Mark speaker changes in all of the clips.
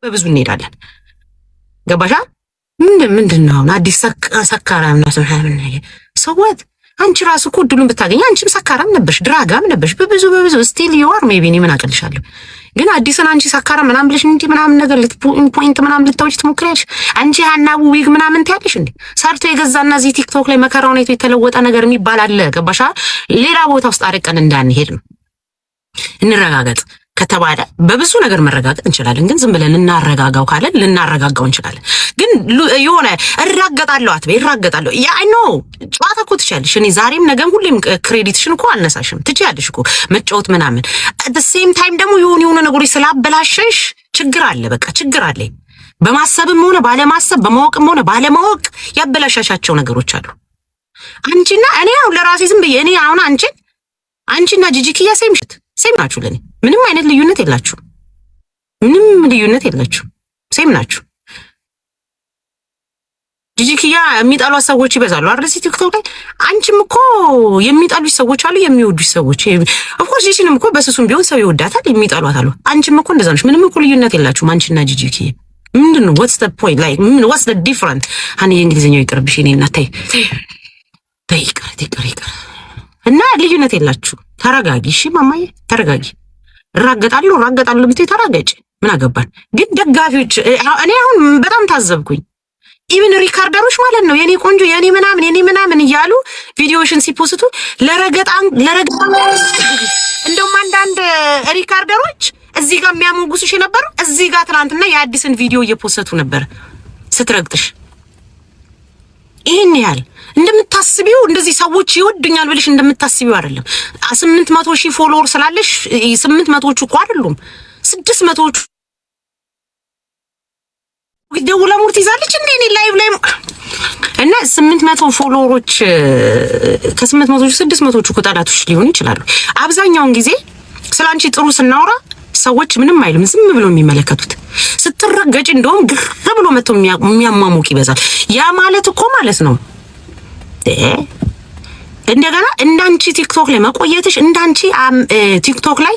Speaker 1: በብዙ እንሄዳለን። ገባሻ? ምንድነው አዲስ ሰካራም ነው ሰውት አንቺ ራሱ እኮ ድሉን ብታገኝ አንቺም ሰካራም ነበርሽ፣ ድራጋም ነበርሽ። በብዙ ስቲል ዩ አር ሜቢ እኔ ምን አቀልሻለሁ። ግን አዲስን አንቺ ሰካራም ምናምን ብለሽ እንዴ ምናምን ነገር ፖይንት ምናምን ልታወጪ ትሞክሪያለሽ። አንቺ ሀናቡ ዊግ ምናምን ትያለሽ እንዴ? ሰርቶ የገዛና እዚህ ቲክቶክ ላይ መከራውን አይቶ የተለወጠ ነገር የሚባል አለ። ገባሻ? ሌላ ቦታ ውስጥ አርቀን እንዳንሄድ ነው። እንረጋገጥ ከተባለ በብዙ ነገር መረጋገጥ እንችላለን። ግን ዝም ብለን እናረጋጋው ካለን ልናረጋጋው እንችላለን። ግን የሆነ እራገጣለሁ አትበይ። እራገጣለሁ ያ አይ ኖ ጨዋታ እኮ ትችያለሽ። እኔ ዛሬም ነገም ሁሌም ክሬዲትሽን እኮ አልነሳሽም። ትችያለሽ እኮ መጫወት ምናምን። at the same time ደግሞ የሆነ ነገሮች ስላበላሸሽ ችግር አለ። በቃ ችግር አለ። በማሰብም ሆነ ባለማሰብ በማወቅም ሆነ ባለማወቅ ያበላሻሻቸው ነገሮች አሉ። አንቺና እኔ አሁን ለራሴ ዝም ብዬ እኔ አሁን አንቺና ጂጂኪያ ሴም ናችሁ። ለኔ ምንም አይነት ልዩነት የላችሁ። ምንም ልዩነት የላችሁ። ሴም ናችሁ። ጂጂኪያ የሚጣሏት ሰዎች ይበዛሉ አይደል ቲክቶክ ላይ። አንቺም እኮ የሚጣሉሽ ሰዎች አሉ፣ የሚወዱሽ ሰዎች። ኦፍ ኮርስ ጂጂንም እኮ በስሱም ቢሆን ሰው ይወዳታል፣ የሚጣሏት አሉ። አንቺም እኮ እንደዛ ነሽ። ምንም እኮ ልዩነት የላችሁም አንቺና ጂጂኪያ። ምንድነው what's the point like what's the difference? አኔ እንግሊዝኛው ይቅርብሽ። እኔ እናቴ ይቅር እና ልዩነት የላችሁ። ተረጋጊ እሺ ማማዬ ተረጋጊ። እራገጣለሁ ብትይ ተረጋጊ። ምን አገባን? ግን ደጋፊዎች እኔ አሁን በጣም ታዘብኩኝ። ኢቭን ሪካርደሮች ማለት ነው የኔ ቆንጆ የኔ ምናምን እያሉ ቪዲዮሽን ሲፖስቱ ለረገጣ እንደውም አንዳንድ ሪካርደሮች እዚህ ጋር የሚያሞጉስሽ ነበር። እዚህ ጋር ትናንትና የአዲስን ቪዲዮ እየፖስቱ ነበር ስትረግጥሽ። ይሄን ያህል እንደምታስቢው እንደዚህ ሰዎች ይወዱኛል ብለሽ እንደምታስቢው አይደለም። 800,000 ፎሎወር ስላለሽ 800ዎቹ እኮ አይደሉም 600ዎቹ ደውላ ሙርት ይዛለች እንዴ እኔ ላይቭ ላይ እና 800 ፎሎወሮች ከ800ዎቹ 600ዎቹ እኮ ጠላቶች ሊሆኑ ይችላሉ። አብዛኛውን ጊዜ ስላንቺ ጥሩ ስናወራ ሰዎች ምንም አይሉም፣ ዝም ብለው የሚመለከቱት። ስትረገጭ እንደውም ግር ብሎ መጥቶ የሚያማሙቅ ይበዛል። ያ ማለት እኮ ማለት ነው እንደገና እንዳንቺ ቲክቶክ ላይ መቆየትሽ እንዳንቺ ቲክቶክ ላይ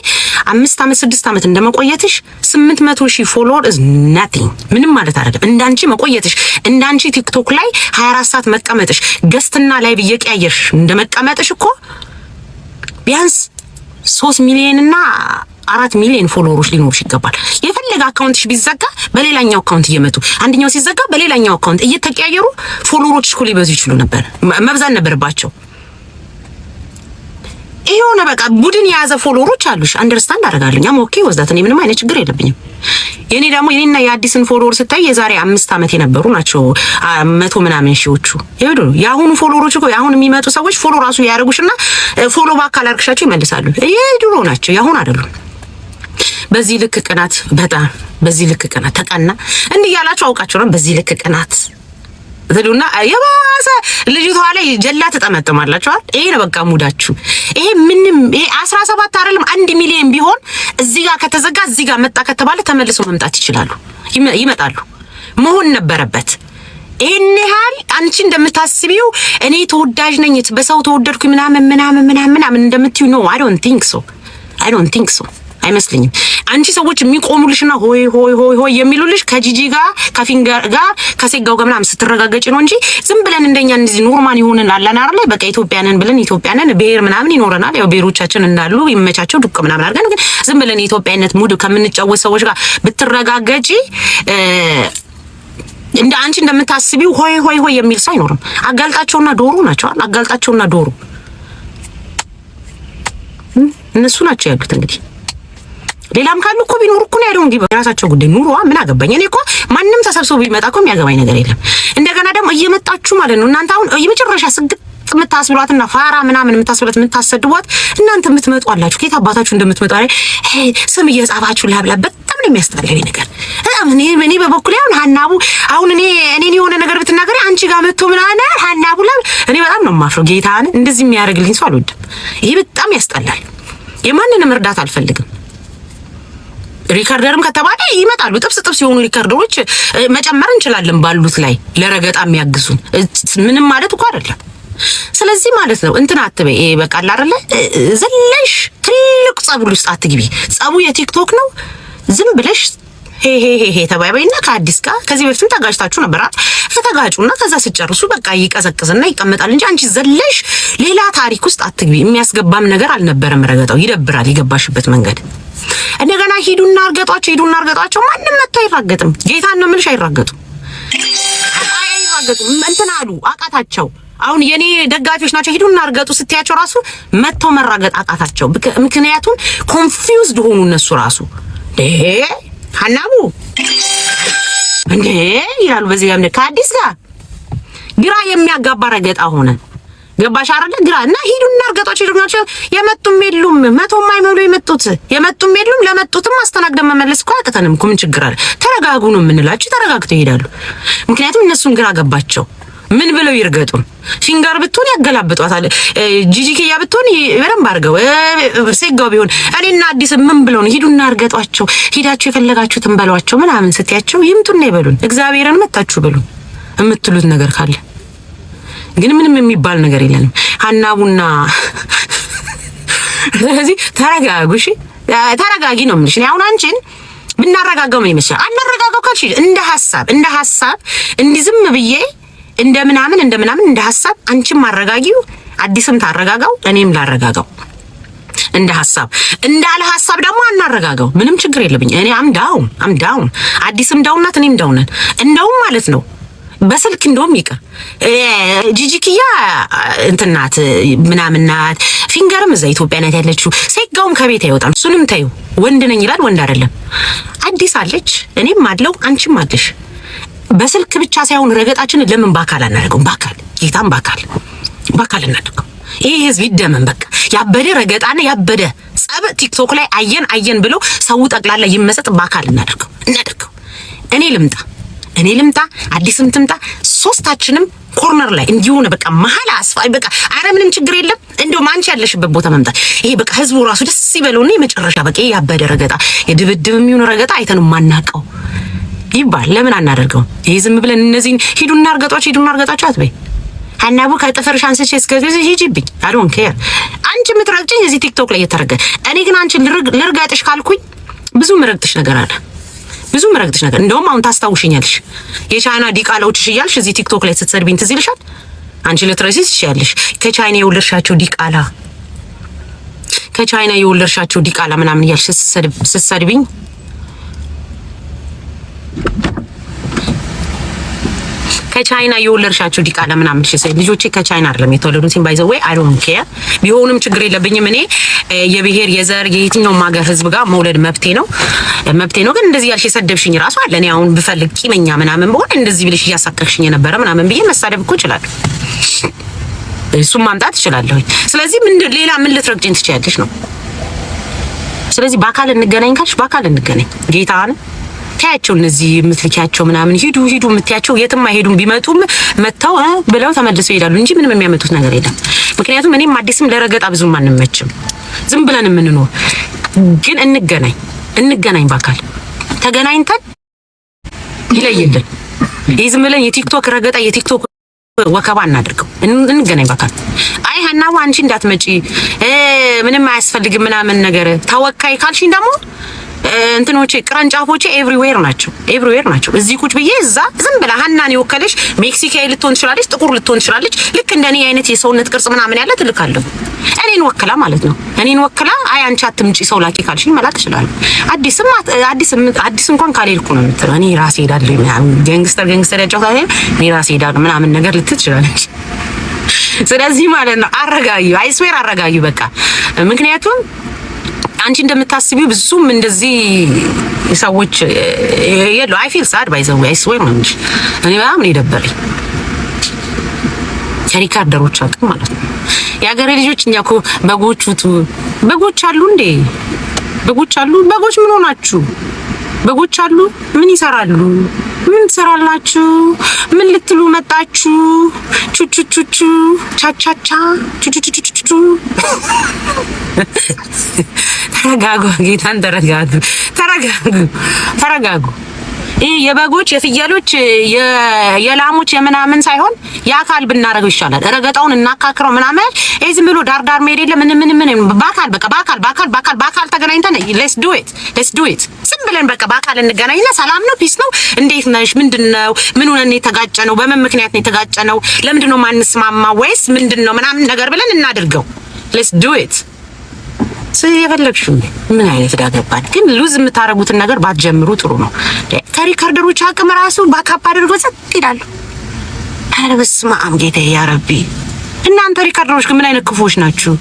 Speaker 1: 5 ዓመት 6 ዓመት እንደመቆየትሽ 800,000 ፎሎወር is nothing ምንም ማለት አይደለም። እንዳንቺ መቆየትሽ እንዳንቺ ቲክቶክ ላይ 24 ሰዓት መቀመጥሽ ገስትና ላይ በየቀያየርሽ እንደመቀመጥሽ እኮ ቢያንስ 3 ሚሊዮን እና 4 ሚሊዮን ፎሎወሮች ሊኖርሽ ይገባል። የፈለገ አካውንትሽ ቢዘጋ በሌላኛው አካውንት እየመጡ አንደኛው ሲዘጋ በሌላኛው አካውንት እየተቀያየሩ ፎሎወሮችሽ እኮ ሊበዙ ይችሉ ነበር፣ መብዛት ነበርባቸው። ይሄውና በቃ ቡድን የያዘ ፎሎወሮች አሉሽ። አንደርስታንድ አደርጋለሁ። ያም ኦኬ ወዛት እኔ ምንም አይነት ችግር የለብኝም። የኔ ደግሞ የኔና የአዲስን ፎሎወር ስታይ የዛሬ 5 ዓመት የነበሩ ናቸው 100 ምናምን ሺዎቹ። ይሄዱ የአሁኑ ፎሎወሮች እኮ የአሁን የሚመጡ ሰዎች ፎሎ ራሱ ያደርጉሽና ፎሎ ባክ አላርክሻቸው ይመልሳሉ። ይሄ ድሮ ናቸው የአሁን አይደሉም። በዚህ ልክ ቅናት በጣም በዚህ ልክ ቅናት ተቀና እንዲህ ያላችሁ አውቃችሁ ነው። በዚህ ልክ ቅናት ዘሉና የባሰ ልጅቷ ላይ ጀላ ተጠመጠማላችሁ። ይሄ ነው በቃ ሙዳችሁ። ይሄ ምንም ይሄ 17 አይደለም 1 ሚሊዮን ቢሆን እዚህ ጋር ከተዘጋ እዚህ ጋር መጣ ከተባለ ተመልሰው መምጣት ይችላሉ፣ ይመጣሉ። መሆን ነበረበት። ይሄን ያህል አንቺ እንደምታስቢው እኔ ተወዳጅ ነኝ በሰው ተወደድኩ ምናምን እንደምትዩ ነው። I don't think so አይመስልኝም። አንቺ ሰዎች የሚቆሙልሽና ሆይ የሚሉልሽ ከጂጂ ጋር ከፊንገር ጋር ከሴጋው ጋር ምናምን ስትረጋገጪ ነው እንጂ ዝም ብለን እንደኛ እንደዚህ ኖርማል ይሆንን አላና አይደል? በቃ ኢትዮጵያንን ብለን ኢትዮጵያንን ብሔር ምናምን ይኖረናል። ያው ብሔሮቻችን እንዳሉ ይመቻቸው ዱቅ ምናምን አድርገን ግን ዝም ብለን የኢትዮጵያነት ሙድ ከምንጫወት ሰዎች ጋር ብትረጋገጪ እንደ አንቺ እንደምታስቢው ሆይ የሚል ሰው አይኖርም። አጋልጣቸውና ዶሮ ናቸው። አጋልጣቸውና ዶሮ እነሱ ናቸው ያሉት እንግዲህ ሌላም ካሉ እኮ ቢኖር እኮ ነው ያለው። እንግዲህ በራሳቸው ጉዳይ ኑሮዋ ምን አገባኝ እኔ እኮ ማንም ተሰብስቦ ቢመጣ እኮ የሚያገባኝ ነገር የለም። እንደገና ደግሞ እየመጣችሁ ማለት ነው እናንተ አሁን የመጨረሻ ስግጥ የምታስብሏትና ፋራ ምናምን የምታሰድቧት እናንተ የምትመጡ አላችሁ። ከየት አባታችሁ እንደምትመጡ አይ ስም እየጻፋችሁ ላብላ በጣም ነው የሚያስጠላኝ ነገር። እኔ በበኩሌ አሁን ሀናቡ አሁን እኔ የሆነ ነገር ብትናገሪ አንቺ ጋር መጥቶ ምናምን ሀናቡ ላይ እኔ በጣም ነው የማፍረው። ጌታን እንደዚህ የሚያደርግልኝ ሰው አልወድም። ይሄ በጣም ያስጠላል። የማንንም እርዳታ አልፈልግም። ሪካርደርም ከተባለ ይመጣሉ። ጥብስ የሆኑ ሪካርደሮች መጨመር እንችላለን ባሉት ላይ ለረገጣ የሚያግዙን ምንም ማለት እኮ አይደለም። ስለዚህ ማለት ነው እንትን አትበይ። በቃ አይደለ ዘለሽ ትልቅ ጸብ ውስጥ አትግቢ። ጸቡ የቲክቶክ ነው። ዝም ብለሽ ሄ ተባይበይና ከአዲስ ጋር ከዚህ በፊትም ተጋጭታችሁ ነበር አይደል? ከተጋጩና ከዛ ሲጨርሱ በቃ ይቀዘቅዝና ይቀመጣል እንጂ አንቺ ዘለሽ ሌላ ታሪክ ውስጥ አትግቢ። የሚያስገባም ነገር አልነበረም። ረገጣው ይደብራል። የገባሽበት መንገድ እንደገና ሂዱና እርገጧቸው። ማንም መጥቶ አይራገጥም። ጌታን ነው የምልሽ፣ አይራገጡም። እንትን አሉ አቃታቸው። አሁን የኔ ደጋፊዎች ናቸው ሂዱና እርገጡ ስትያቸው ራሱ መጥተው መራገጥ አቃታቸው። ምክንያቱም ኮንፊውዝድ ሆኑ እነሱ ራሱ ሀናቡ እንዴ ይላሉ። በዚህ ጋር ከአዲስ ጋር ግራ የሚያጋባ ረገጣ ሆነ። ገባሽ አይደለ? ግራ እና ሂዱና እርገጧቸው። ሄዱናቸው የመጡም የሉም፣ መቶም አይመሉ የመጡም የሉም። ለመጡትም አስተናግደን መመለስ እኮ አያቅተንም እኮ ምን ችግር አለ? ተረጋጉ ነው የምንላቸው። ተረጋግተው ይሄዳሉ። ምክንያቱም እነሱም ግራ ገባቸው። ምን ብለው ይርገጡን? ፊንገር ብትሆን ያገላብጧታል። ጂጂኪያ ብትሆን በደንብ አድርገው ሴጋው ቢሆን እኔና አዲስ ምን ብለው ነው ሂዱና እርገጧቸው፣ ሂዳችሁ የፈለጋችሁትን በሏቸው ምናምን ስትያቸው ይምጡና ይበሉን። እግዚአብሔርን መታችሁ በሉ የምትሉት ነገር ካለ ግን ምንም የሚባል ነገር የለንም። ሀናቡና ስለዚህ ተረጋጉ። እሺ ተረጋጊ ነው የምልሽ። እኔ አሁን አንቺን ብናረጋጋው ምን ይመስላል? አናረጋጋው ካልሽ እንደ ሐሳብ እንዲህ ዝም ብዬ እንደምናምን እንደ ሐሳብ አንቺም አረጋጊው፣ አዲስም ታረጋጋው፣ እኔም ላረጋጋው። እንደ ሐሳብ እንዳለ ሐሳብ ደግሞ አናረጋጋው። ምንም ችግር የለብኝ። እኔ አም ዳውን አዲስም ዳውን ናት፣ እኔም ዳውን ነን። እንደውም ማለት ነው በስልክ እንደውም ይቀር ጂጂኪያ እንትናት ምናምን ናት። ፊንገርም እዛ ኢትዮጵያ ናት ያለችው። ሴጋውም ከቤት አይወጣም። እሱንም ታዩ ወንድ ነኝ ይላል። ወንድ አይደለም። አዲስ አለች፣ እኔም አለው፣ አንቺም አለሽ። በስልክ ብቻ ሳይሆን ረገጣችን ለምን በአካል አናደርገው? ጌታም በአካል እናደርገው። ይሄ ህዝብ ይደመን። በቃ ያበደ ረገጣና ያበደ ጸብ ቲክቶክ ላይ አየን ብሎ ሰው ጠቅላላ ይመሰጥ። በአካል እናደርገው። እኔ ልምጣ፣ አዲስም ትምጣ፣ ሶስታችንም ኮርነር ላይ እንዲሆነ በቃ መሀል አስፋይ በቃ አረ ምንም ችግር የለም። እንደውም አንቺ ያለሽበት ቦታ መምጣት ይሄ በቃ ህዝቡ ራሱ ደስ ይበለውና የመጨረሻ በቃ ያበደ ረገጣ የድብድብ የሚሆን ረገጣ አይተን ማናቀው ይባል። ለምን አናደርገው? ይሄ ዝም ብለን እነዚህን ሂዱና እርገጧቸው አትበይ። ሀናቡ ከጥፍርሽ አንስቼ እስከዚህ ሂጂብኝ። አይ ዶንት ኬር። አንቺ የምትረግጭኝ እዚህ ቲክቶክ ላይ እየተረገ እኔ ግን አንቺ ልርጋጥሽ ካልኩኝ ብዙ ምረግጥሽ ነገር አለ። እንደውም አሁን ታስታውሽኛለሽ የቻይና ዲቃላዎችሽ እያልሽ እዚህ ቲክቶክ ላይ ስትሰድቢኝ ትዝ ይልሻል። አንቺ ልትረሲስ ትችያለሽ። ከቻይና የወለድሻቸው ዲቃላ ምናምን እያልሽ ስትሰድቢኝ ከቻይና የወለድሻቸው ዲቃላ ምናምን ልጆቼ ከቻይና አይደለም የተወለዱት። ባይዘው ወይ አይ ዶንት ኬር ቢሆንም ችግር የለብኝም። እኔ የብሔር የዘር የየትኛውም ሀገር ህዝብ ጋር መውለድ መብቴ ነው። ግን እንደዚህ ያልሽ የሰደብሽኝ ራሱ አለ። እኔ አሁን ብፈልግ ቂመኛ ምናምን በሆነ እንደዚህ ብለሽ እያሳከክሽኝ የነበረ ምናምን ብዬ መሳደብ እኮ እችላለሁ። እሱም ማምጣት እችላለሁ። ስለዚህ ሌላ ምን ልትረግጭኝ ትችያለሽ ነው። ስለዚህ በአካል እንገናኝ ካልሽ በአካል እንገናኝ። ጌታን ታያቸው እነዚህ የምትልኪያቸው ምናምን ሂዱ የምትያቸው የትም አይሄዱም። ቢመጡም መተው ብለው ተመልሰው ይሄዳሉ እንጂ ምንም የሚያመጡት ነገር የለም። ምክንያቱም እኔም አዲስም ለረገጣ ብዙም አንመችም። ዝም ብለን የምንኖር ግን እንገናኝ በአካል ተገናኝተን ይለይልን። ይህ ዝም ብለን የቲክቶክ ረገጣ የቲክቶክ ወከባ እናድርገው። እንገናኝ በአካል። አይ ሀናቡ አንቺ እንዳትመጪ ምንም አያስፈልግም ምናምን ነገር ተወካይ ካልሽኝ ደግሞ እንትኖቼ ቅርንጫፎቼ ኤቭሪዌር ናቸው። እዚህ ቁጭ ብዬ እዛ ዝም ብላ ሀናን የወከለሽ ሜክሲካዊ ልትሆን ትችላለች፣ ጥቁር ልትሆን ትችላለች። ልክ እንደኔ አይነት የሰውነት ቅርጽ ምናምን ያለ ትልካለሁ። እኔን ወክላ ማለት ነው። እኔን ወክላ አይ አንቺ አትምጪ ሰው ላኪ ካልሽኝ መላክ እችላለሁ። አዲስ እንኳን ካልሄድኩ ነው የምትለው። እኔ ራሴ ሄዳለሁ ምናምን ጋንግስተር ያጫውታል። እኔ ራሴ ሄዳለሁ ምናምን ነገር ልትል ትችላለች። ስለዚህ ማለት ነው አረጋዩ በቃ ምክንያቱም አንቺ እንደምታስቢው ብዙም እንደዚህ ሰዎች የሉ። አይ ፊል ሳድ ባይ ዘ ዌይ አይ ስዌር ነው እንጂ እኔ በጣም ነው የደበረኝ ከሪካርደሮች አቅም ማለት ነው። የሀገሬ ልጆች እኛ እኮ በጎች አሉ እንዴ? በጎች ምን ሆናችሁ? በጎች አሉ ምን ይሰራሉ? ምን ትሰራላችሁ? ምን ልትሉ መጣችሁ? ቹቹቹቹ ቻቻቻ ቹቹቹቹቹ ተረጋጉ። ጌታን ተረጋጉ። ይሄ የበጎች የፍየሎች የላሞች የምናምን ሳይሆን የአካል ብናረገው ይሻላል። ረገጣውን እናካክረው ምናምን ይሄ ዝም ብሎ ዳር መሄድ የለም። ምን በአካል በቃ በአካል ተገናኝተን let's do it ዝም ብለን በቃ በአካል እንገናኝና ሰላም ነው ፒስ ነው እንዴት ነሽ ምንድነው ምን ሆነን የተጋጨነው በምን ምክንያት ነው የተጋጨነው ለምንድነው ማንስማማ ወይስ ምንድነው ምናምን ነገር ብለን እናድርገው። let's do it የፈለግሽው ምን አይነት ዳገባን ግን ሉዝ የምታረጉትን ነገር ባትጀምሩ ጥሩ ነው። ከሪከርደሮች አቅም ራሱ ባካፕ አድርጎ ጸጥ ይላሉ። ኧረ በስመ አብ ጌታዬ ያ ረቢ እናንተ ሪከርደሮች ምን አይነት ክፉዎች ናችሁ?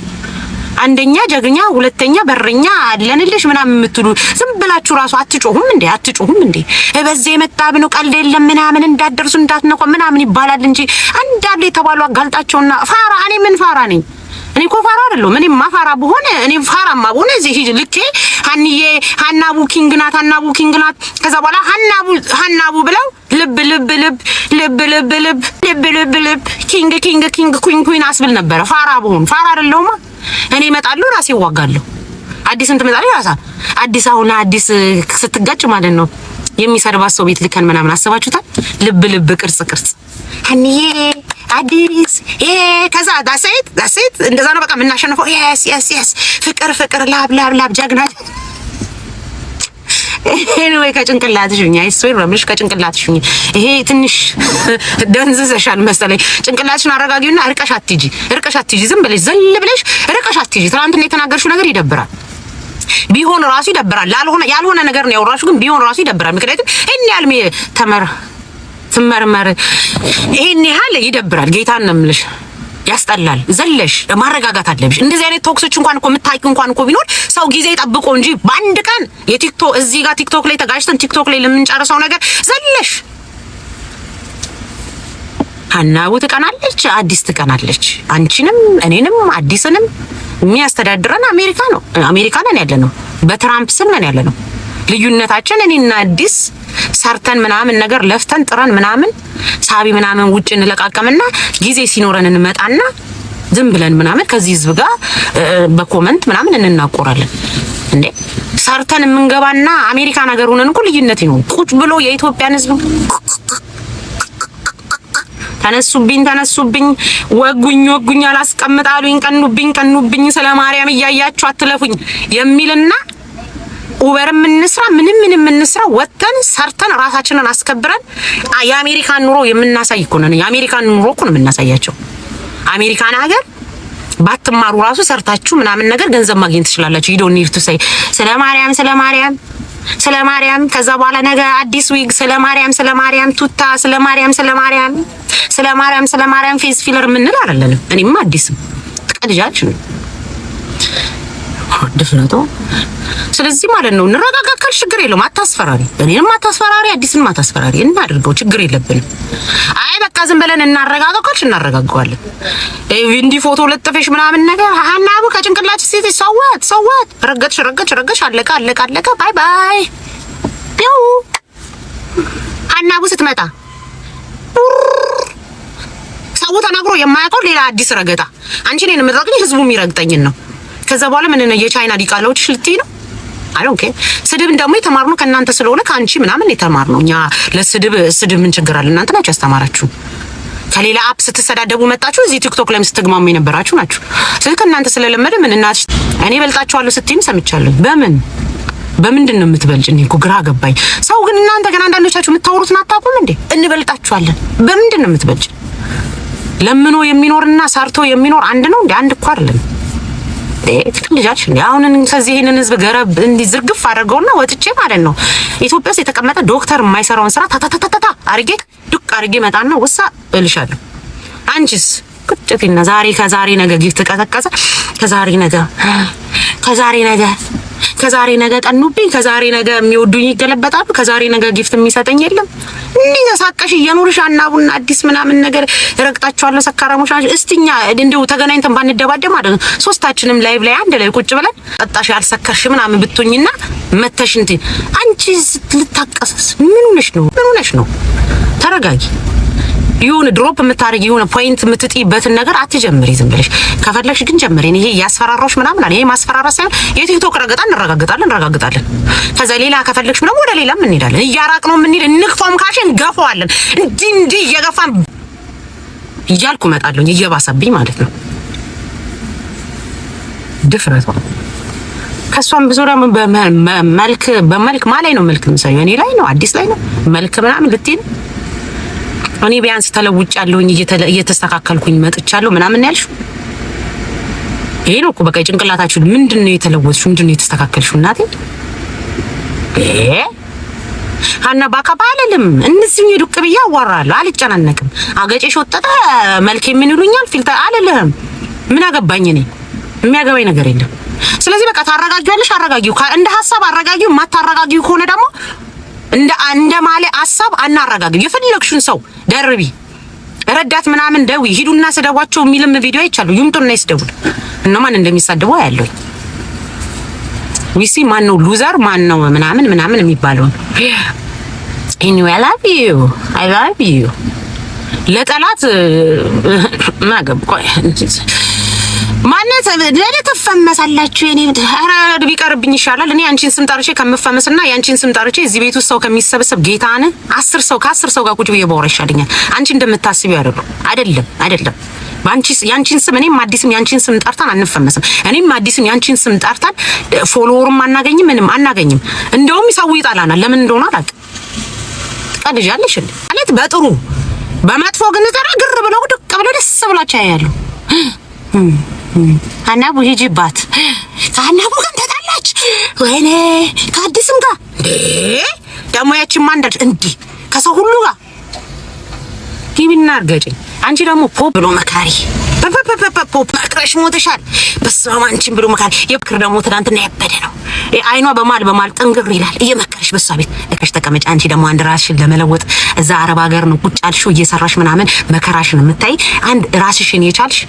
Speaker 1: አንደኛ ጀግኛ ሁለተኛ በረኛ አለንልሽ ምናምን የምትሉ ዝም ብላችሁ ራሱ አትጮሁም እንዴ? በዚህ የመጣብ ነው ቀልድ የለም ምናምን እንዳትደርሱ እንዳትነቆ ምናምን ይባላል እንጂ አንዳንዴ የተባሉ አጋልጣቸውና ፋራ እኔ ምን ፋራ ነኝ? እኔ እኮ ፋራ አይደለሁም። እኔ ማፋራ በሆነ እኔ ፋራማ በሆነ እዚህ ልኬ ሀኒዬ ሀናቡ ኪንግ ናት ከዛ በኋላ ሀናቡ ብለው ልብ ኪንግ ኩዊን አስብል ነበረ። ፋራ በሆነ ፋራ አይደለሁማ። እኔ እመጣለሁ ራሴ እዋጋለሁ። አዲስን ትመጣለች ራሳ አዲስ አሁን አዲስ ስትጋጭ ማለት ነው የሚሰድባት ሰው ቤት ልከን ምናምን አስባችሁታል? ልብ ቅርጽ ሀኒዬ አዲስ ከዛ ዳሴት እንደዛ ነው በቃ የምናሸንፈው። yes ፍቅር ላብ ጀግና anyway ከጭንቅላትሽ ሁኚ አይስወይ ረምሽ ከጭንቅላትሽ ሁኚ። ይሄ ትንሽ ደንዝዘሻል መሰለኝ። ጭንቅላትሽን አረጋጊውና ርቀሽ አትጂ ዝም ብለሽ ዘል ብለሽ ርቀሽ አትጂ። ትናንትና የተናገርሽው ነገር ይደብራል። ቢሆን ራሱ ይደብራል። ያልሆነ ነገር ነው ያወራሽው ግን ቢሆን ራሱ ይደብራል። ምክንያቱም እኔ ያልሜ ትመርመር ይሄን ያህል ይደብራል። ጌታን ነው የምልሽ ያስጠላል። ዘለሽ ማረጋጋት አለብሽ። እንደዚህ አይነት ቶክሶች እንኳን እኮ የምታውቂው እንኳን እኮ ቢኖር ሰው ጊዜ ጠብቆ እንጂ በአንድ ቀን የቲክቶክ እዚህ ጋር ቲክቶክ ላይ ተጋጭተን ቲክቶክ ላይ ለምንጨርሰው ነገር ዘለሽ ሀናቡ ትቀናለች፣ አዲስ ትቀናለች። አንቺንም እኔንም አዲስንም የሚያስተዳድረን አሜሪካ ነው። አሜሪካ ነን ያለነው፣ በትራምፕ ስም ነን ያለነው። ልዩነታችን እኔና አዲስ ሰርተን ምናምን ነገር ለፍተን ጥረን ምናምን ሳቢ ምናምን ውጭ እንለቃቀምና ጊዜ ሲኖረን እንመጣና ዝም ብለን ምናምን ከዚህ ህዝብ ጋር በኮመንት ምናምን እንናቆራለን እንዴ። ሰርተን የምንገባና አሜሪካ ነገር ሆነን እኮ ልዩነት ነው። ቁጭ ብሎ የኢትዮጵያን ህዝብ ተነሱብኝ ወጉኝ አላስቀምጣሉኝ ቀኑብኝ ስለማርያም እያያችሁ አትለፉኝ የሚልና ኡበርም እንስራ ምንም እንስራ ወጥተን ሰርተን ራሳችንን አስከብረን የአሜሪካን ኑሮ የምናሳይ እኮ ነን። የአሜሪካን ኑሮ እኮ ነው የምናሳያቸው። አሜሪካን ሀገር ባትማሩ ራሱ ሰርታችሁ ምናምን ነገር ገንዘብ ማግኘት ትችላላችሁ። ዩ ዶንት ኒድ ቱ ሴይ ስለማርያም ከዛ በኋላ ነገ አዲስ ዊግ ስለማርያም ቱታ ስለማርያም ፌስ ፊለር ምንል አይደለንም። እኔማ አዲስም ትቀልጃችሁ ድፍረቶ። ስለዚህ ማለት ነው እንረጋጋካል፣ ችግር የለውም። አታስፈራሪ፣ እኔንም አታስፈራሪ፣ አዲስንም አታስፈራሪ። እናድርገው፣ ችግር የለብንም። አይ በቃ ዝም ብለን እናረጋጋካልሽ፣ እናረጋጋዋለን። እንዲህ ፎቶ ለጥፈሽ ምናምን ነገር ሀናቡ ከጭንቅላትሽ ሲቲ ሰዋት ረገጥሽ፣ አለቀ። ባይ ፒው። ሀናቡ ስትመጣ ሰው ተናግሮ የማያውቀው ሌላ አዲስ ረገጣ። አንቺ እኔን የምትረግኝ ህዝቡ የሚረግጠኝን ነው። ከዛ በኋላ ምን ነው የቻይና ዲቃላዎች ልትይ ነው? ኦኬ ስድብ ደግሞ የተማርነው ከእናንተ ስለሆነ ከአንቺ ምናምን የተማርነው እኛ ለስድብ ምን ችግር አለ? እናንተ ናችሁ ያስተማራችሁ። ከሌላ አፕ ስትሰዳደቡ መጣችሁ እዚህ ቲክቶክ ላይ ስትግማሙ የነበራችሁ ናችሁ። ስለዚህ ከእናንተ ስለለመደ ምን እናት እኔ በልጣችኋለሁ ስትይም ሰምቻለሁ። በምንድን ነው የምትበልጭኝ? እኮ ግራ ገባኝ። ሰው ግን እናንተ ግን አንዳንዶቻችሁ የምታወሩትን አታውቁም እንዴ? እንበልጣችኋለን። በምንድን ነው የምትበልጭ? ለምኖ የሚኖርና ሰርቶ የሚኖር አንድ ነው እንዴ? አንድ እኮ አይደለም። ልጃች አሁን ከዚህ ይሄንን ህዝብ ገረብ እንዲዝርግፍ አድርገውና ወጥቼ ማለት ነው ኢትዮጵያ ውስጥ የተቀመጠ ዶክተር የማይሰራውን ስራ ታታታታ አርጌ ዱቅ አርጌ መጣና ወሳ እልሻለሁ። አንቺስ ቁጭቲና ከዛሬ ነገ ጊፍት ተቀሰቀሰ። ከዛሬ ነገ ጠኑብኝ። ከዛሬ ነገ የሚወዱኝ ይገለበጣሉ። ከዛሬ ነገ ጊፍት የሚሰጠኝ የለም። እንዴ ተሳቀሽ እየኖርሽ አናቡና አዲስ ምናምን ነገር ረግጣችኋለሁ። ሰካራሞች እስቲኛ እንደው ተገናኝተን ባንደባደም ማለት ነው ሶስታችንም ላይቭ ላይ አንድ ላይ ቁጭ ብለን ጠጣሽ ያልሰከርሽ ምናምን ብትኝና መተሽ አንቺ ልታቀሰስ ምን ሆነሽ ነው? ተረጋጊ። ይሁን ድሮፕ የምታረጊ ይሁን ፖይንት የምትጥይበትን ነገር አትጀምሪ። ዝም ብለሽ ከፈለግሽ ግን ጀምሪ። ይሄ ያስፈራራሽ ምናምን አለ። ይሄ ማስፈራራ ሳይሆን የቲክቶክ ረገጣ እንረጋግጣለን። ከዛ ሌላ ከፈለግሽ ምናምን ወደ ሌላም እንሄዳለን። እያራቅ ነው የምንሄድ። እንክፋም ካሽ እንገፋዋለን። እንዲህ እየገፋን እያልኩ እመጣለሁ። እየባሰብኝ ማለት ነው ድፍረቷ። ከሷም ብዙ ደግሞ በመልክ ማላይ ነው መልክ ምሳየው እኔ ላይ ነው አዲስ ላይ ነው መልክ ምናምን ልትይን እኔ ቢያንስ ተለውጫለሁኝ እየተስተካከልኩኝ መጥቻለሁ ምናምን ያልሽው ይሄ ነው እኮ በቃ ጭንቅላታችሁ ምንድነው የተለወጥሽው? ምንድነው የተስተካከልሽው? እናቴ አና ባካባ አይደለም እንዚህ ዱቅ ብዬ አዋራለሁ። አልጨናነቅም። አገጨሽ ወጣታ መልክ ምን ይሉኛል ፊልተር አይደለም። ምን አገባኝ እኔ የሚያገባኝ ነገር የለም። ስለዚህ በቃ ታረጋጊዋለሽ። አረጋጊው እንደ ሐሳብ አረጋጊው። ማታረጋጊው ከሆነ ደግሞ እንደ ማለ ሐሳብ አናረጋጊው። የፈለግሽውን ሰው ደርቢ ረዳት ምናምን ደዊ ሂዱና ስደቧቸው የሚልም ቪዲዮ አይቻለሁ። ይምጡና ይስደቡ እነማን እንደሚሳደቡ ያለው ዊሲ ማን ነው ሉዘር ማን ነው ምናምን የሚባለው anyway I love you ለጠላት ማገብ ማለት ለተፈመሳላችሁ እኔ አራድ ቢቀርብኝ ይሻላል። እኔ አንቺን ስም ጠርቼ ከምፈመስና ያንቺን ስም ጠርቼ እዚህ ቤት ውስጥ ሰው ከሚሰበሰብ ጌታን 10 ሰው ከ10 ሰው ጋር ቁጭ ብዬ ባወራ ይሻለኛል። አንቺ እንደምታስቢው አይደለም። ያንቺን ስም እኔም አዲስም ያንቺን ስም ጠርታን አንፈመስም። እኔም አዲስም ያንቺን ስም ጠርታን ፎሎወርም አናገኝም ምንም አናገኝም። እንደውም ይሰው ይጣላናል። ለምን እንደሆነ አላውቅም። ቀልጃለሽ ማለት በጥሩ በመጥፎ ግን ተራግር ብለው ድቅ ብለው ደስ ብላችሁ ያያሉ። አናቡ ሂጂባት ከአናቡ ጋር ተጣላች ወይኔ ከአዲስም ጋር ደግሞ ያቺን ማንዳች እንዲህ ከሰው ሁሉ ጋር ጊቢና አርገጭኝ። አንቺ ደግሞ ፖፕ ብሎ መካሪ ፖፕ መክረሽ ሞተሻል። በስማም አንቺን ብሎ መካሪ የብክር ደግሞ ትናንትና ያበደ ነው። አይኗ በማል ጥንግር ይላል። እየመከረሽ በሷ ቤት እከሽ ተቀመጭ። አንቺ ደግሞ አንድ ራስሽን ለመለወጥ እዛ አረብ ሀገር ነው ቁጭ አልሽው እየሰራሽ ምናምን መከራሽን የምታይ አንድ ራስሽን የቻልሽ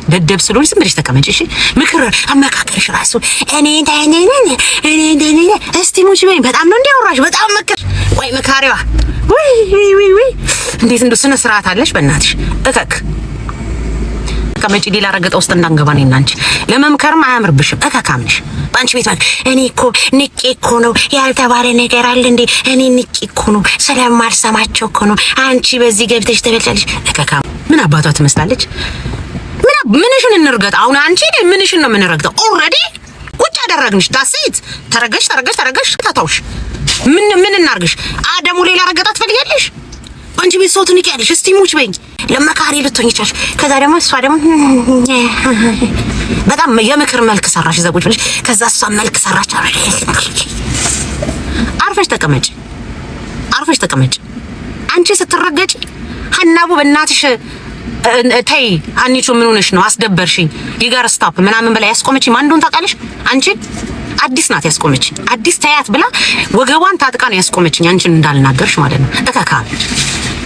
Speaker 1: ደደብ ስለሆንሽ ዝም ብለሽ ተቀመጭ። እሺ ምክር አመካከርሽ ራሱ እኔ እስቲ ሙች በይ። በጣም ነው እንዲያወራሽ በጣም መከር ወይ መካሪዋ ወይ እንዴት እንደው ስነ ስርዓት አለሽ በእናትሽ እከክ ከመጪ ሌላ ረገጣ ውስጥ እንዳንገባ ነኝ። አንቺ ለመምከርም አያምርብሽም። እከካምሽ ባንቺ ቤት ማለት እኔ እኮ ንቄ እኮ ነው ያልተባለ ነገር አለ እንዴ? እኔ ንቄ እኮ ነው ስለማልሰማቸው እኮ ነው። አንቺ በዚህ ገብተሽ ተበልጫለሽ። እከካም ምን አባቷ ትመስላለች? ምንሽን እንርገጥ አሁን? አንቺ ምንሽን ነው የምንረግጠው? ኦልሬዲ ቁጭ አደረግንሽ። ዳሴት ተረገሽ ታታውሽ ምን እናርግሽ? ደግሞ ሌላ ረገጣ ትፈልጊያለሽ? አንቺ ቤት ሰው ትንቂያለሽ። እስቲ ሙች በይኝ ለመካሪ ልትሆኝ ይቻላል። ከዛ ደግሞ እሷ ደግሞ በጣም የምክር መልክ ሰራሽ ዘጉጭ ብለሽ ከዛ እሷ መልክ ሰራች። አርፈሽ ተቀመጭ። አንቺ ስትረገጭ ሀናቡ በእናትሽ ተይ አንቺ ምን ሆነሽ ነው? አስደበርሽኝ ይጋር ስታፕ ምናምን በላይ ያስቆመችኝ ማን እንደሆነ ታውቃለሽ? አንቺ አዲስ ናት ያስቆመችኝ። አዲስ ታያት ብላ ወገቧን ታጥቃ ነው ያስቆመችኝ። አንቺን እንዳልናገርሽ ማለት ነው። እከካ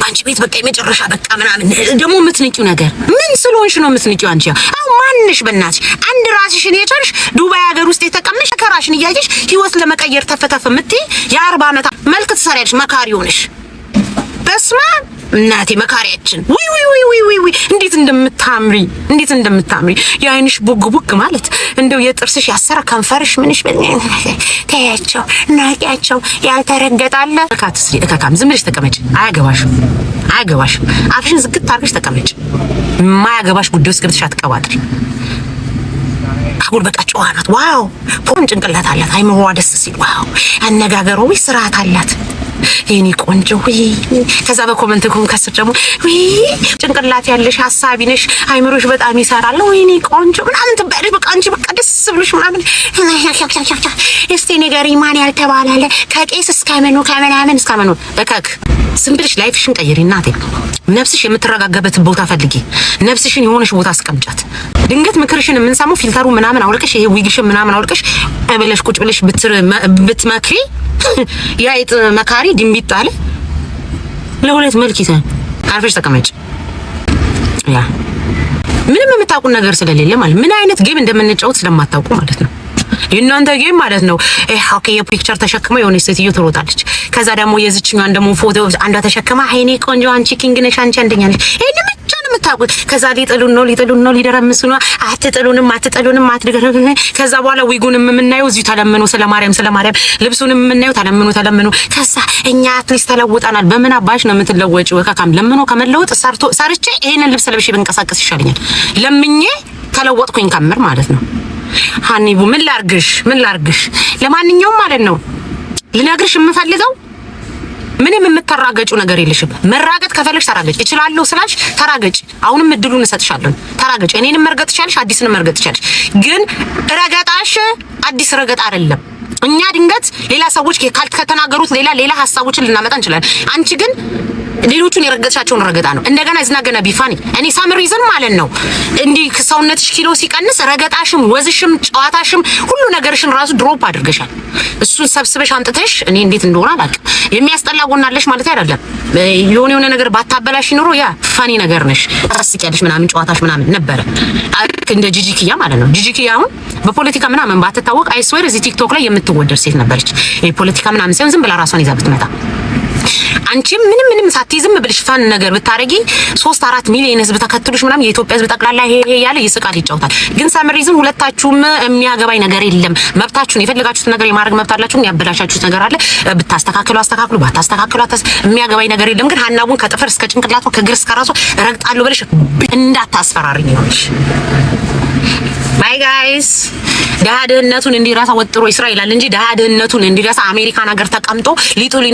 Speaker 1: አንቺ ቤት በቃ የመጨረሻ በቃ ምናምን ደግሞ የምትንቂው ነገር ምን ስለሆንሽ ነው የምትንቂው? አንቺ አሁን ማንሽ በእናትሽ አንድ ራስሽን የቻልሽ ዱባይ ሀገር ውስጥ የተቀመሽ ከራሽን እያየሽ ህይወት ለመቀየር ተፈተፈ የምትይ የ40 ዓመት መልክ ትሰሪያለሽ። መካሪ ሆነሽ በስማ እናቴ መካሪያችን ወይ እንዴት እንደምታምሪ የአይንሽ ቡግ ማለት እንደው የጥርስሽ ያሰረ ከንፈርሽ ምንሽ ታያቸው ናቂያቸው ያልተረገጣለ እካካም ዝም ብለሽ ተቀመጭ። አያገባሽም። አፍሽን ዝግት አድርገሽ ተቀመጭ። ማያገባሽ ጉዳይ ውስጥ ገብተሽ አትቀባጥሪ። አጉል በቃ ጨዋ ናት። ዋው ፖም ጭንቅላት አላት። አይምሮዋ ደስ ሲል ዋው አነጋገሯ ወይ ስርዓት አላት። የኔ ቆንጆ ወይ ከዛ በኮመንት ከስር ደግሞ ወይ ጭንቅላት ያለሽ ሐሳቢ ነሽ አይምሮሽ በጣም ይሰራል ወይኔ ቆንጆ ምናምን ትባያለሽ። በቃ አንቺ በቃ ደስ ብሎሽ ምናምን እስቲ ንገሪኝ ማን ያልተባላለ ከቄስ እስከ ምኑ ከምናምን እስከ ምኑ እከክ ዝም ብለሽ ላይፍሽን ቀይሪ እናቴ። ነፍስሽ የምትረጋጋበት ቦታ ፈልጊ። ነፍስሽን የሆነሽ ቦታ አስቀምጫት። ድንገት ምክርሽን የምንሰማው ፊልተሩ ምናምን አውልቀሽ ይሄ ዊግሽን ምናምን አውልቀሽ እበለሽ ቁጭ ብለሽ ብትመክሪ ያይጥ መካሪ ድምቢጥ አለ ለሁለት መልክ ይተን አርፈሽ ተቀመጭ። ምንም የምታውቁ ነገር ስለሌለ ማለት ምን አይነት ጌም እንደምንጫወት ስለማታውቁ ማለት ነው። የእናንተ ጌም ማለት ነው። ኦኬ የፒክቸር ተሸክማ የሆነች ሴትዮ ትሮጣለች። ከዛ ደግሞ የዚችኛዋን ደግሞ ፎቶ አንዷ ተሸክማ ሀይኔ ቆንጆ አንቺ ኪንግ ነሽ አንቺ አንደኛ ነሽ ይሄን ብቻ ነው የምታውቁት። ከዛ ሊጥሉን ነው ሊደረምሱ ነው። አትጥሉንም አትድገሩን። ከዛ በኋላ ዊጉንም የምናየው እዚሁ ተለምኖ ስለ ማርያም ልብሱንም የምናየው ተለምኖ ከዛ እኛ አትሊስት ተለውጠናል። በምን አባሽ ነው የምትለወጪው? ወካካም ለምኖ ከመለወጥ ሰርቼ ይሄንን ልብስ ለብሼ ብንቀሳቀስ ይሻለኛል። ለምኜ ተለወጥኩኝ ከምር ማለት ነው። ሀኒቡ ምን ላርግሽ? ለማንኛውም ማለት ነው ልነግርሽ የምፈልገው ምንም የምትራገጪው ነገር የለሽም። መራገጥ ከፈለግሽ ተራገጭ። እችላለሁ ስላልሽ ተራገጭ። አሁንም እድሉን እሰጥሻለሁ። ተራገጭ። እኔንም መርገጥ ትችያለሽ፣ አዲስንም መርገጥ ትችያለሽ። ግን ረገጣሽ አዲስ ረገጥ አይደለም። እኛ ድንገት ሌላ ሰዎች ከተናገሩት ሌላ ሀሳቦችን ልናመጣ እንችላለን። አንቺ ግን ሌሎቹን የረገጥሻቸውን ረገጣ ነው። እንደገና ዝናገና ቢፋኒ እኔ ሳም ሪዝን ማለት ነው እንዲህ ሰውነትሽ ኪሎ ሲቀንስ ረገጣሽም፣ ወዝሽም፣ ጨዋታሽም ሁሉ ነገርሽን ራሱ ድሮፕ አድርገሻል። እሱን ሰብስበሽ አምጥተሽ እኔ እንዴት እንደሆነ አላውቅም። የሚያስጠላ ጎናለሽ ማለት አይደለም። የሆነ ነገር ባታበላሽ ኖሮ ያ ፋኒ ነገር ነሽ፣ ታስቂያለሽ ምናምን ጨዋታሽ ምናምን ነበረ። እንደ ጂጂኪያ ማለት ነው። ጂጂኪያ አሁን በፖለቲካ ምናምን ባትታወቅ አይስዌር እዚህ ቲክቶክ ላይ የምትወደድ ሴት ነበረች። የፖለቲካ ምናምን ሳይሆን ዝም ብላ ራሷን ይዛ ብትመጣ አንቺ ምንም ሳትይዝም ብልሽ ፋን ነገር ብታረጊ 3-4 ሚሊዮን ህዝብ ተከትሉሽ ምናምን የኢትዮጵያ ህዝብ ጠቅላላ ይሄ ያለ ይስቃል ይጫወታል። ግን ሳምሪዝም ሁለታችሁም የሚያገባኝ ነገር የለም። መብታችሁን የፈለጋችሁት ነገር የማድረግ መብት አላችሁ። ያበላሻችሁት ነገር አለ። ብታስተካክሉ አስተካክሉ፣ ባታስተካክሉ የሚያገባኝ ነገር የለም። ግን ሀናቡን ከጥፍር እስከ ጭንቅላቷ ከግር እስከ ራሷ ረግጣለሁ ብለሽ እንዳታስፈራሪኝ ይሆንሽ። ባይ ጋይስ ደሃ ድህነቱን እንዲረሳ ወጥሮ ይስራ ይላል እንጂ ደሃ ድህነቱን እንዲረሳ አሜሪካን ሀገር ተቀምጦ ሊጥሉ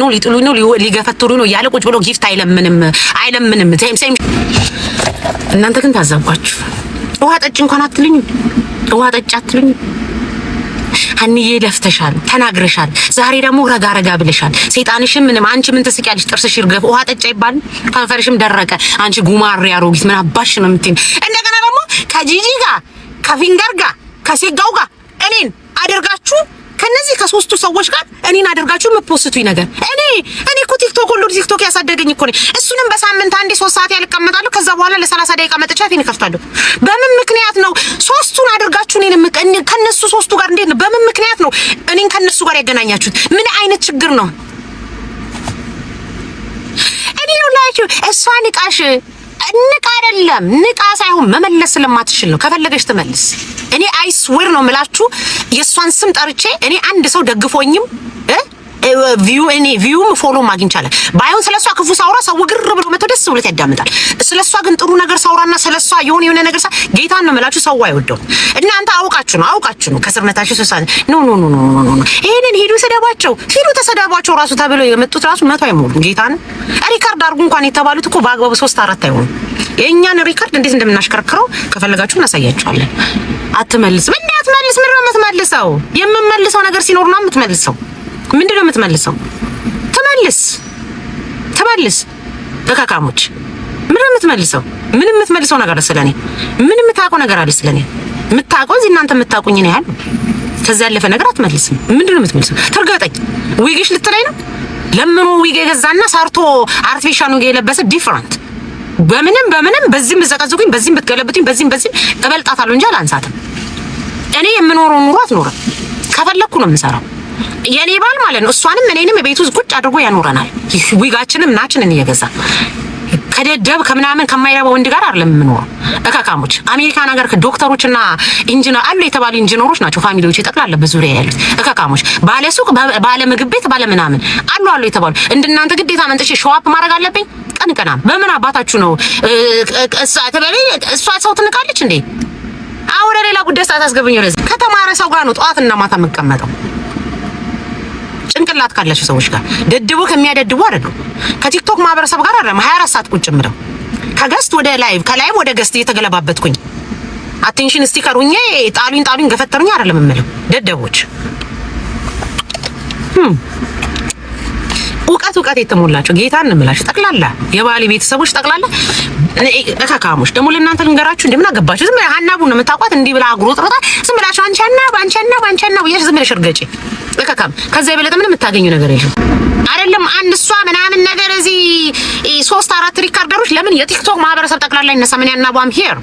Speaker 1: ነው ሊገፈትሩ ነው ያለ ቁጭ ብሎ ጊፍት አይለምንም። ሴም እናንተ ግን ታዘባችሁ። ውሃ ጠጭ እንኳን አትሉኝ። ውሃ ጠጭ አትሉኝ። ሀኒዬ ለፍተሻል፣ ተናግረሻል። ዛሬ ደግሞ ረጋ ብለሻል። ሰይጣንሽም ምንም አንቺ ምን ትስቂያለሽ? ጥርስሽ ይርገፍ። ውሃ ጠጭ አይባልም። ከንፈርሽም ደረቀ። አንቺ ጉማሬ አሮጊት ምን አባሽ ነው የምትይኝ? እንደገና ደግሞ ከጂጂ ጋር ከፊንገር ጋር ከሴጋው ጋር እኔን አደርጋችሁ ከነዚህ ከሶስቱ ሰዎች ጋር እኔን አደርጋችሁ የምትፖስቱኝ ነገር እኔ እኮ ቲክቶክ ያሳደገኝ እኮ ነኝ። እሱንም በሳምንት አንዴ 3 ሰዓት ያልቀመጣለሁ። ከዛ በኋላ ለ30 ደቂቃ መጥቻ እኔን ከፍታለሁ። በምን ምክንያት ነው ሶስቱን አደርጋችሁ እኔን ከነሱ ሶስቱ ጋር እንዴት ነው? በምን ምክንያት ነው እኔን ከነሱ ጋር ያገናኛችሁት? ምን አይነት ችግር ነው? እኔ ነው ላይክ እሷ ንቃ አይደለም ንቃ ሳይሆን መመለስ ስለማትችል ነው። ከፈለገች ትመልስ። እኔ አይስዌር ነው የምላችሁ የሷን ስም ጠርቼ እኔ አንድ ሰው ደግፎኝም ቪውም ፎሎ ማግኝቻለሁ። ባይሆን ስለሷ ክፉ ሳውራ ሰው ግር ብሎ መቶ ደስ ብሎት ያዳምጣል። ስለሷ ግን ጥሩ ነገር ሳውራና ስለሷ የሆነ ነገር ጌታን ነው የምላችሁ ሰው አይወደው። እናንተ አውቃችሁ ነው ከስርነታችሁ ሰሳን ኖ ይሄንን ሂዱ ተሰዳባቸው ራሱ ተብሎ የመጡት ራሱ 100 አይሞሉም። ጌታን ሪካርድ አድርጉ እንኳን የተባሉት እኮ በአግባቡ 3-4 አይሆኑም። የእኛን ሪካርድ እንዴት እንደምናሽከረክረው ከፈለጋችሁ እናሳያችኋለን። አትመልስ ምን ነው የምትመልሰው? የምመልሰው ነገር ሲኖር ነው የምትመልሰው። ምንድነው የምትመልሰው? ተመልስ ተካካሞች ምንድነው የምትመልሰው? ምንም የምትመልሰው ነገር ስለኔ ምንም የምታውቀው ነገር አለ ስለኔ የምታውቀው እዚህ እናንተ የምታውቁኝ ነው ያለው። ከዛ ያለፈ ነገር አትመልስም። ምንድነው የምትመልሰው? ተርጋጠኝ ዊግሽ ልትለኝ ነው? ለምኑ ዊግ የገዛና ሰርቶ አርቲፊሻል ዊግ የለበሰ ዲፈረንት በምንም በዚህም ብዘቀዝቁኝ በዚህም ብትገለብጡኝ በዚህም እበልጣታለሁ እንጂ አላንሳትም። እኔ የምኖረው ኑሮ አትኖርም። ከፈለኩ ነው የምሰራው። የኔ ባል ማለት ነው እሷንም እኔንም ቤት ውስጥ ቁጭ አድርጎ ያኖረናል። ዊጋችንም ናችንን እየገዛ ከደደብ ከምናምን ከማይረባ ወንድ ጋር አይደለም የምኖረው። እካካሞች አሜሪካን ሀገር ዶክተሮችና ኢንጂነር አሉ የተባሉ ኢንጂነሮች ናቸው ፋሚሊዎች ይጠቅላል በዙሪያ ያሉት እካካሞች። ባለ ሱቅ፣ ባለ ምግብ ቤት፣ ባለ ምናምን አሉ የተባሉ እንደናንተ ግዴታ መንጥቼ ሾዋፕ ማድረግ አለብኝ? ቀን በምን አባታችሁ ነው እሷ ሰው ትንቃለች እንዴ? አሁን ሌላ ጉዳይ ሳታስገብኝ ወደዚህ ከተማረ ሰው ጋር ነው ጠዋትና ማታ የምቀመጠው። ጭንቅላት ካላችሁ ሰዎች ጋር ደድቡ ከሚያደድቡ አይደለም። ከቲክቶክ ማህበረሰብ ጋር አይደለም 24 ሰዓት ቁጭ ምረው ከገስት ወደ ላይቭ ከላይቭ ወደ ገስት እየተገለባበትኩኝ አቴንሽን ስቲከሩኝ ጣሉኝ ገፈተሩኝ አይደለም የምለው። ደደቦች እውቀት የተሞላቸው ጌታን እንምላችሁ ጠቅላላ የባሌ ቤተሰቦች ጠቅላላ እካካሞች ደግሞ ለእናንተ ልንገራችሁ እንደምን አገባችሁ። ዝም ብለህ ሀናቡን ነው የምታውቋት እንዲህ ብላ አጉሮጥሮታ ዝም ብላችሁ አንቺና ብዬሽ ዝም ብለሽ እርገጪ እካካም። ከዛ የበለጠ ምንም የምታገኙ ነገር የለም። አይደለም አንድ እሷ ምናምን ነገር እዚህ 3-4 ሪካርደሮች ለምን የቲክቶክ ማህበረሰብ ጠቅላላ ይነሳ ምን ያናባም ሄር